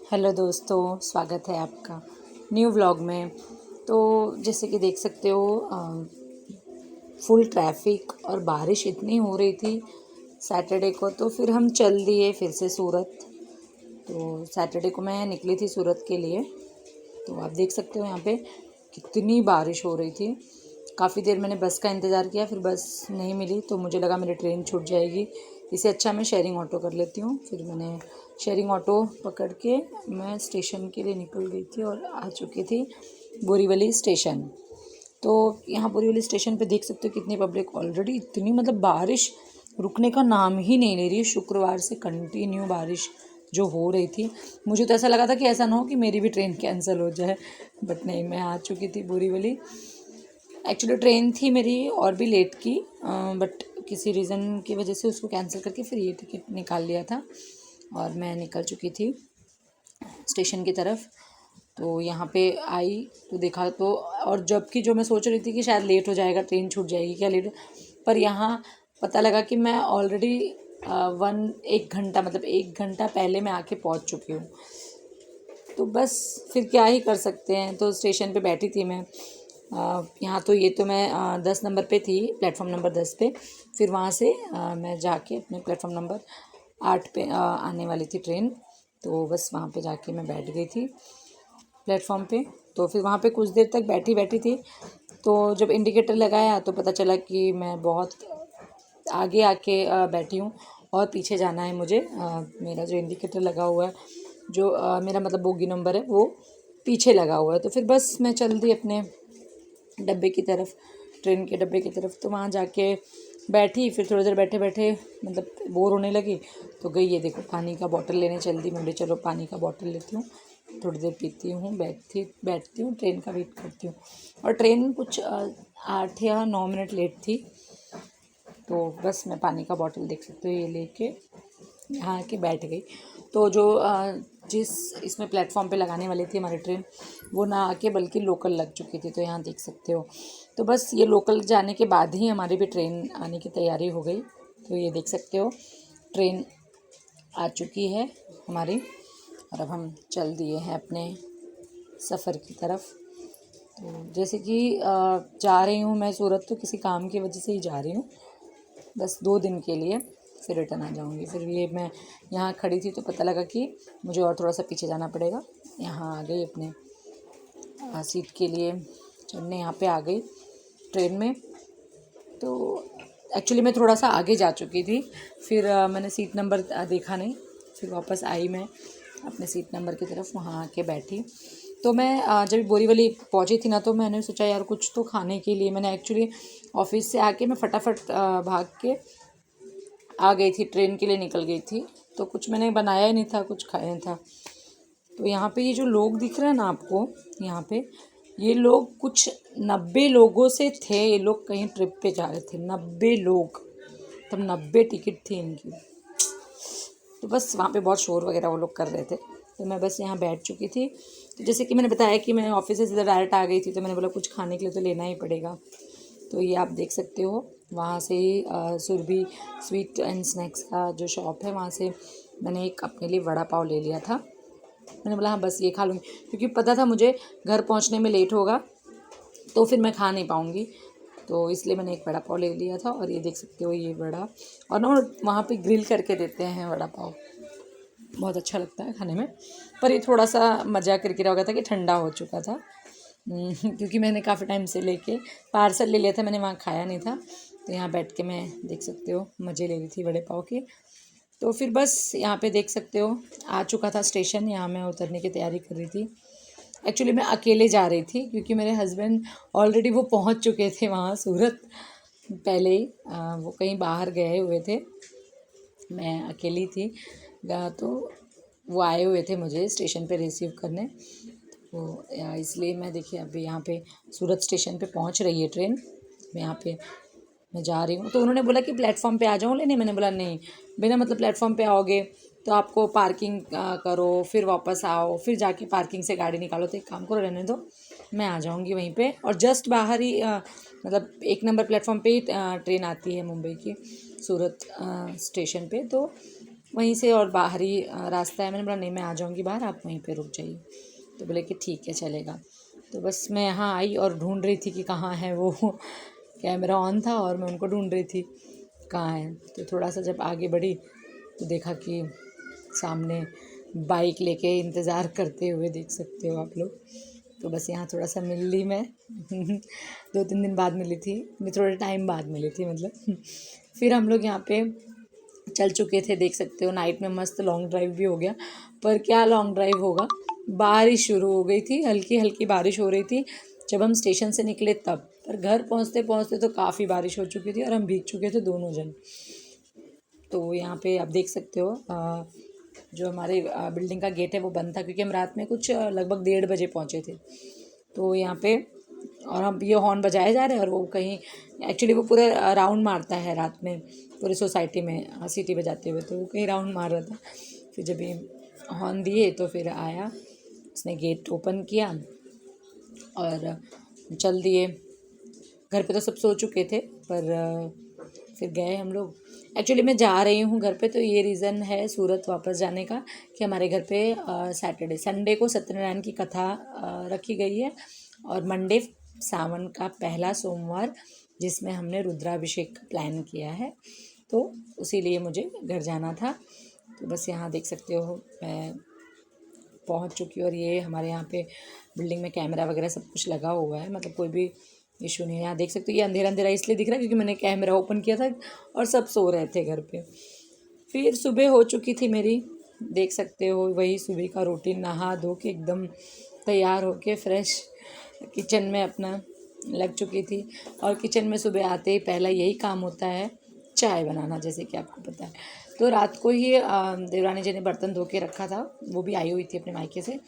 Hello दोस्तों, स्वागत है आपका न्यू व्लॉग में। तो जैसे कि देख सकते हो फुल ट्रैफिक और बारिश इतनी हो रही थी सैटरडे को, तो फिर हम चल दिए फिर से सूरत। तो सैटरडे को मैं निकली थी सूरत के लिए। तो आप देख सकते हो यहाँ पे कितनी बारिश हो रही थी। काफ़ी देर मैंने बस का इंतज़ार किया, फिर बस नहीं मिली तो मुझे लगा मेरी ट्रेन छूट जाएगी। इससे अच्छा मैं शेयरिंग ऑटो कर लेती हूँ। फिर मैंने शेयरिंग ऑटो पकड़ के मैं स्टेशन के लिए निकल गई थी और आ चुकी थी बोरीवली स्टेशन। तो यहाँ बोरीवली स्टेशन पे देख सकते हो कितनी पब्लिक ऑलरेडी, इतनी मतलब बारिश रुकने का नाम ही नहीं ले रही है। शुक्रवार से कंटिन्यू बारिश जो हो रही थी, मुझे तो ऐसा लगा था कि ऐसा ना हो कि मेरी भी ट्रेन कैंसिल हो जाए, बट नहीं, मैं आ चुकी थी बोरीवली। एक्चुअली ट्रेन थी मेरी और भी लेट की, बट किसी रीज़न की वजह से उसको कैंसिल करके फिर ये टिकट निकाल लिया था और मैं निकल चुकी थी स्टेशन की तरफ। तो यहाँ पे आई तो देखा तो, और जबकि जो मैं सोच रही थी कि शायद लेट हो जाएगा, ट्रेन छूट जाएगी क्या लेट, पर यहाँ पता लगा कि मैं ऑलरेडी 1 घंटा मतलब 1 घंटा पहले मैं आके पहुँच चुकी हूँ। तो बस फिर क्या ही कर सकते हैं। तो स्टेशन पे बैठी थी मैं, यहाँ तो ये तो मैं 10 नंबर पे थी, प्लेटफॉर्म नंबर 10 पे। फिर वहाँ से मैं जाके अपने प्लेटफॉर्म नंबर 8 पे आने वाली थी ट्रेन। तो बस वहाँ पे जाके मैं बैठ गई थी प्लेटफॉर्म पे। तो फिर वहाँ पे कुछ देर तक बैठी बैठी थी, तो जब इंडिकेटर लगाया तो पता चला कि मैं बहुत आगे आके बैठी हूँ और पीछे जाना है मुझे। मेरा जो इंडिकेटर लगा हुआ है, जो मेरा मतलब बोगी नंबर है, वो पीछे लगा हुआ है। तो फिर बस मैं चल दी अपने डब्बे की तरफ, ट्रेन के डब्बे की तरफ। तो वहाँ जाके बैठी, फिर थोड़ी देर बैठे बैठे मतलब बोर होने लगी, तो गई ये देखो पानी का बॉटल लेने चल दी। मैं चलो पानी का बॉटल लेती हूँ, थोड़ी देर पीती हूँ, बैठती हूँ, ट्रेन का वेट करती हूँ। और ट्रेन कुछ 8 या 9 मिनट लेट थी। तो बस मैं पानी का बॉटल देख सकते हो ये लेके यहाँ आके बैठ गई। तो जो जिस इसमें प्लेटफॉर्म पे लगाने वाली थी हमारी ट्रेन, वो ना आके बल्कि लोकल लग चुकी थी, तो यहाँ देख सकते हो। तो बस ये लोकल जाने के बाद ही हमारी भी ट्रेन आने की तैयारी हो गई। तो ये देख सकते हो ट्रेन आ चुकी है हमारी, और अब हम चल दिए हैं अपने सफ़र की तरफ। तो जैसे कि जा रही हूँ मैं सूरत, तो किसी काम की वजह से ही जा रही हूँ, बस 2 दिन के लिए, फिर रिटर्न आ जाऊँगी। फिर ये मैं यहाँ खड़ी थी तो पता लगा कि मुझे और थोड़ा सा पीछे जाना पड़ेगा। यहाँ आ गई अपने सीट के लिए चढ़ने, यहाँ पे आ गई ट्रेन में। तो एक्चुअली मैं थोड़ा सा आगे जा चुकी थी, फिर मैंने सीट नंबर देखा नहीं, फिर वापस आई मैं अपने सीट नंबर की तरफ, वहाँ आके बैठी। तो मैं जब बोरीवली पहुँची थी ना, तो मैंने सोचा यार कुछ तो खाने के लिए, मैंने एक्चुअली ऑफिस से आके मैं फटाफट भाग के आ गई थी, ट्रेन के लिए निकल गई थी। तो कुछ मैंने बनाया ही नहीं था, कुछ खाया नहीं था। तो यहाँ पे ये जो लोग दिख रहे हैं ना आपको, यहाँ पे ये लोग कुछ 90 लोगों से थे। ये लोग कहीं ट्रिप पे जा रहे थे, 90 लोग, तब 90 टिकट थी इनकी। तो बस वहाँ पे बहुत शोर वगैरह वो लोग कर रहे थे, तो मैं बस यहाँ बैठ चुकी थी। तो जैसे कि मैंने बताया कि मैं ऑफिस से सीधा डायरेक्ट आ गई थी, तो मैंने बोला कुछ खाने के लिए तो लेना ही पड़ेगा। तो ये आप देख सकते हो, वहाँ से ही सुरभि स्वीट एंड स्नैक्स का जो शॉप है, वहाँ से मैंने एक अपने लिए वड़ा पाव ले लिया था। मैंने बोला हाँ बस ये खा लूँगी, क्योंकि पता था मुझे घर पहुँचने में लेट होगा तो फिर मैं खा नहीं पाऊँगी। तो इसलिए मैंने एक वड़ा पाव ले लिया था। और ये देख सकते हो ये वड़ा, और ना वहाँ पे ग्रिल करके देते हैं वड़ा पाव, बहुत अच्छा लगता है खाने में। पर ये थोड़ा सा मज़ा किरकिरा हो गया था कि ठंडा हो चुका था, क्योंकि मैंने काफ़ी टाइम से लेके पार्सल ले लिया था, मैंने वहाँ खाया नहीं था। तो यहाँ बैठ के मैं देख सकते हो मज़े ले रही थी वड़े पाव के। तो फिर बस यहाँ पे देख सकते हो आ चुका था स्टेशन, यहाँ मैं उतरने की तैयारी कर रही थी। एक्चुअली मैं अकेले जा रही थी, क्योंकि मेरे हस्बैंड ऑलरेडी वो पहुँच चुके थे वहाँ सूरत पहले ही, वो कहीं बाहर गए हुए थे, मैं अकेली थी। तो वो आए हुए थे मुझे स्टेशन पे रिसीव करने। तो इसलिए मैं देखिए अभी यहाँ पे सूरत स्टेशन पे पहुँच रही है ट्रेन, यहाँ पे मैं जा रही हूँ। तो उन्होंने बोला कि प्लेटफॉर्म पे आ जाऊँ लेने, मैंने बोला नहीं, बिना मतलब प्लेटफॉर्म पे आओगे तो आपको पार्किंग करो, फिर वापस आओ, फिर जाके पार्किंग से गाड़ी निकालो, तो एक काम करो रहने दो, मैं आ जाऊँगी वहीं पे। और जस्ट बाहर ही मतलब 1 नंबर प्लेटफॉर्म पे ही ट्रेन आती है मुंबई की सूरत स्टेशन पे। तो वहीं से और बाहरी रास्ता है। मैंने बोला नहीं मैं आ जाऊँगी बाहर, आप वहीं पे रुक जाइए। तो बोले कि ठीक है चलेगा। तो बस मैं यहाँ आई और ढूंढ रही थी कि कहाँ है वो कैमरा ऑन था और मैं उनको ढूंढ रही थी कहाँ है। तो थोड़ा सा जब आगे बढ़ी तो देखा कि सामने बाइक लेके इंतज़ार करते हुए देख सकते हो आप लोग। तो बस यहाँ थोड़ा सा मिल ली मैं 2-3 दिन बाद मिली थी, मैं थोड़े टाइम बाद मिली थी मतलब। फिर हम लोग यहाँ पे चल चुके थे, देख सकते हो नाइट में मस्त लॉन्ग ड्राइव भी हो गया। पर क्या लॉन्ग ड्राइव होगा, बारिश शुरू हो गई थी, हल्की हल्की बारिश हो रही थी जब हम स्टेशन से निकले तब। पर घर पहुँचते पहुँचते तो काफ़ी बारिश हो चुकी थी और हम भीग चुके थे दोनों जन। तो यहाँ पे आप देख सकते हो जो हमारे बिल्डिंग का गेट है वो बंद था, क्योंकि हम रात में कुछ लगभग 1:30 बजे पहुँचे थे। तो यहाँ पे और हम ये हॉर्न बजाए जा रहे हैं और वो कहीं एक्चुअली वो पूरे राउंड मारता है रात में पूरी सोसाइटी में सीटी बजाते हुए, तो वो कहीं राउंड मार रहा था। फिर जब ये हॉर्न दिए तो फिर आया, उसने गेट ओपन किया और चल दिए। घर पे तो सब सो चुके थे पर फिर गए हम लोग। एक्चुअली मैं जा रही हूँ घर पे, तो ये रीज़न है सूरत वापस जाने का कि हमारे घर पे संडे को सत्यनारायण की कथा रखी गई है और मंडे सावन का पहला सोमवार जिसमें हमने रुद्राभिषेक का प्लान किया है, तो उसी लिए मुझे घर जाना था। तो बस यहाँ देख सकते हो मैं पहुँच चुकी हूँ और ये हमारे यहाँ पे बिल्डिंग में कैमरा वगैरह सब कुछ लगा हुआ है, मतलब कोई भी इशू नहीं है। यहाँ देख सकते हो ये अंधेरा अंधेरा इसलिए दिख रहा है क्योंकि मैंने कैमरा ओपन किया था और सब सो रहे थे घर पे। फिर सुबह हो चुकी थी मेरी, देख सकते हो वही सुबह का रूटीन, नहा धो के एकदम तैयार होके फ्रेश किचन में अपना लग चुकी थी। और किचन में सुबह आते ही पहला यही काम होता है चाय बनाना, जैसे कि आपको पता है। तो रात को ही देवरानी जी ने बर्तन धो के रखा था, वो भी आई हुई थी अपने मायके से,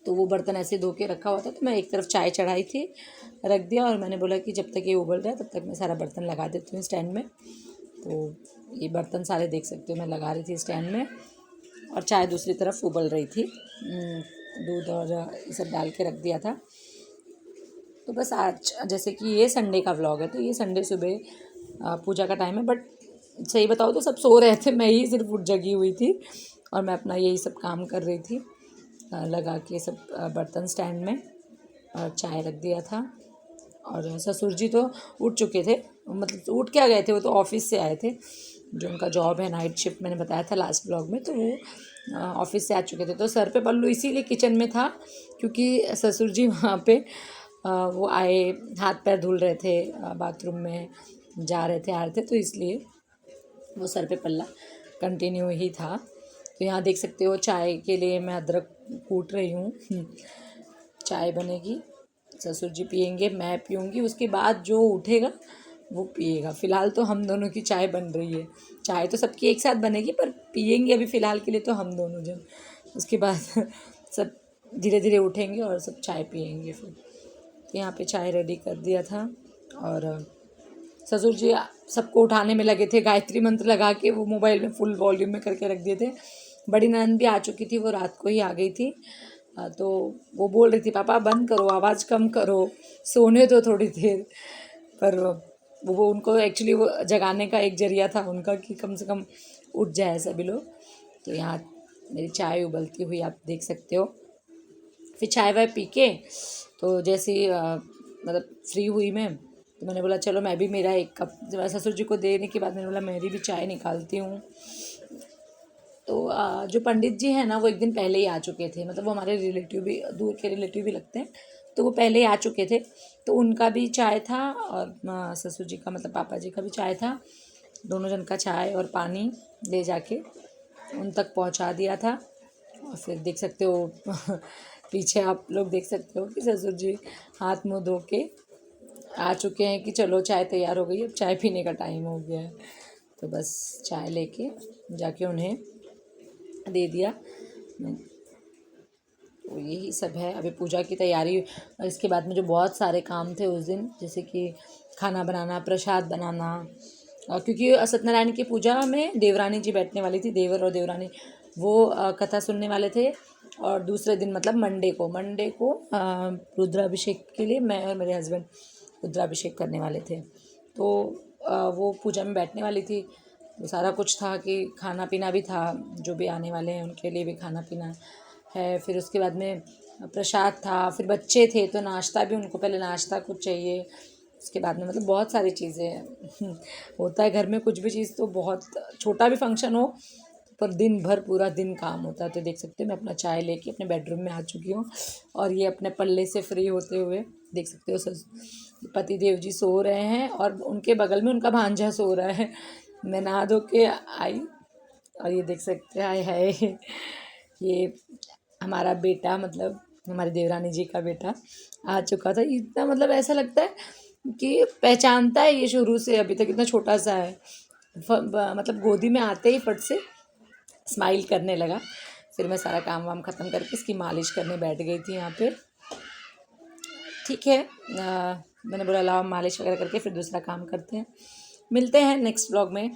तो वो बर्तन ऐसे धो के रखा हुआ था। तो मैं एक तरफ चाय चढ़ाई थी, रख दिया और मैंने बोला कि जब तक ये उबल रहा है तब तक मैं सारा बर्तन लगा देती हूँ स्टैंड में। तो ये बर्तन सारे देख सकते हो मैं लगा रही थी स्टैंड में और चाय दूसरी तरफ उबल रही थी, दूध और ये सब डाल के रख दिया था। तो बस आज जैसे कि ये संडे का व्लॉग है, तो ये संडे सुबह पूजा का टाइम है, बट सही बताओ तो सब सो रहे थे, मैं ही सिर्फ उठ जगी हुई थी और मैं अपना यही सब काम कर रही थी, लगा के सब बर्तन स्टैंड में और चाय रख दिया था। और ससुर जी तो उठ चुके थे, मतलब उठ क्या गए थे, वो तो ऑफिस से आए थे, जो उनका जॉब है नाइट शिफ्ट, मैंने बताया था लास्ट ब्लॉग में, तो वो ऑफिस से आ चुके थे। तो सर पे पल्लू इसीलिए किचन में था क्योंकि ससुर जी वहाँ पे वो आए, हाथ पैर धुल रहे थे, बाथरूम में जा रहे थे आ रहे थे, तो इसलिए वो सर पे पल्ला कंटिन्यू ही था। तो यहाँ देख सकते हो चाय के लिए मैं अदरक कूट रही हूँ। चाय बनेगी, ससुर जी पियेंगे, मैं पीऊँगी, उसके बाद जो उठेगा वो पिएगा। फ़िलहाल तो हम दोनों की चाय बन रही है, चाय तो सबकी एक साथ बनेगी पर पियेंगे अभी फ़िलहाल के लिए तो हम दोनों जन, उसके बाद सब धीरे धीरे उठेंगे और सब चाय पियेंगे फिर। तो यहाँ पे चाय रेडी कर दिया था और ससुर जी सबको उठाने में लगे थे, गायत्री मंत्र लगा के वो मोबाइल में फुल वॉल्यूम में करके रख दिए थे। बड़ी ननद भी आ चुकी थी, वो रात को ही आ गई थी, तो वो बोल रही थी पापा बंद करो, आवाज़ कम करो, सोने दो थोड़ी देर। पर वो उनको एक्चुअली वो जगाने का एक जरिया था उनका कि कम से कम उठ जाए सभी लोग। तो यहाँ मेरी चाय उबलती हुई आप देख सकते हो। फिर चाय वाय पी के तो जैसे ही मतलब फ्री हुई मैं, तो मैंने बोला चलो मैं भी मेरा एक कप ससुर जी को देने के बाद मैंने बोला मेरी भी चाय निकालती हूँ। तो जो पंडित जी हैं ना वो एक दिन पहले ही आ चुके थे, मतलब वो हमारे रिलेटिव भी, दूर के रिलेटिव भी लगते हैं, तो वो पहले ही आ चुके थे। तो उनका भी चाय था और ससुर जी का मतलब पापा जी का भी चाय था, दोनों जन का चाय और पानी ले जाके उन तक पहुंचा दिया था। और फिर देख सकते हो पीछे आप लोग देख सकते हो कि ससुर जी हाथ मुँह धो के आ चुके हैं कि चलो चाय तैयार हो गई, अब चाय पीने का टाइम हो गया है। तो बस चाय लेके जाके उन्हें दे दिया। तो यही सब है अभी पूजा की तैयारी। इसके बाद मुझे बहुत सारे काम थे उस दिन, जैसे कि खाना बनाना, प्रसाद बनाना, क्योंकि सत्यनारायण की पूजा में देवरानी जी बैठने वाली थी, देवर और देवरानी वो कथा सुनने वाले थे। और दूसरे दिन मतलब मंडे को रुद्राभिषेक के लिए मैं और मेरे हस्बैंड रुद्राभिषेक करने वाले थे, तो वो पूजा में बैठने वाली थी। वो सारा कुछ था कि खाना पीना भी था, जो भी आने वाले हैं उनके लिए भी खाना पीना है। फिर उसके बाद में प्रसाद था, फिर बच्चे थे तो नाश्ता भी, उनको पहले नाश्ता कुछ चाहिए, उसके बाद में मतलब बहुत सारी चीज़ें होता है घर में। कुछ भी चीज़ तो बहुत छोटा भी फंक्शन हो पर दिन भर पूरा दिन काम होता है। तो देख सकते हैं मैं अपना चाय लेके अपने बेडरूम में आ चुकी हूँ और ये अपने पल्ले से फ्री होते हुए देख सकते हो पति देव जी सो रहे हैं और उनके बगल में उनका भांजा सो रहा है। मैं नहा धो के आई और ये देख सकते हैं, आए हाय, ये हमारा बेटा मतलब हमारी देवरानी जी का बेटा आ चुका था। इतना मतलब ऐसा लगता है कि पहचानता है ये शुरू से, अभी तक इतना छोटा सा है। मतलब गोदी में आते ही फट से स्माइल करने लगा। फिर मैं सारा काम वाम ख़त्म करके इसकी मालिश करने बैठ गई थी यहाँ पे। ठीक है, मैंने बोला लाओ मालिश वगैरह करके फिर दूसरा काम करते हैं। मिलते हैं नेक्स्ट व्लॉग में।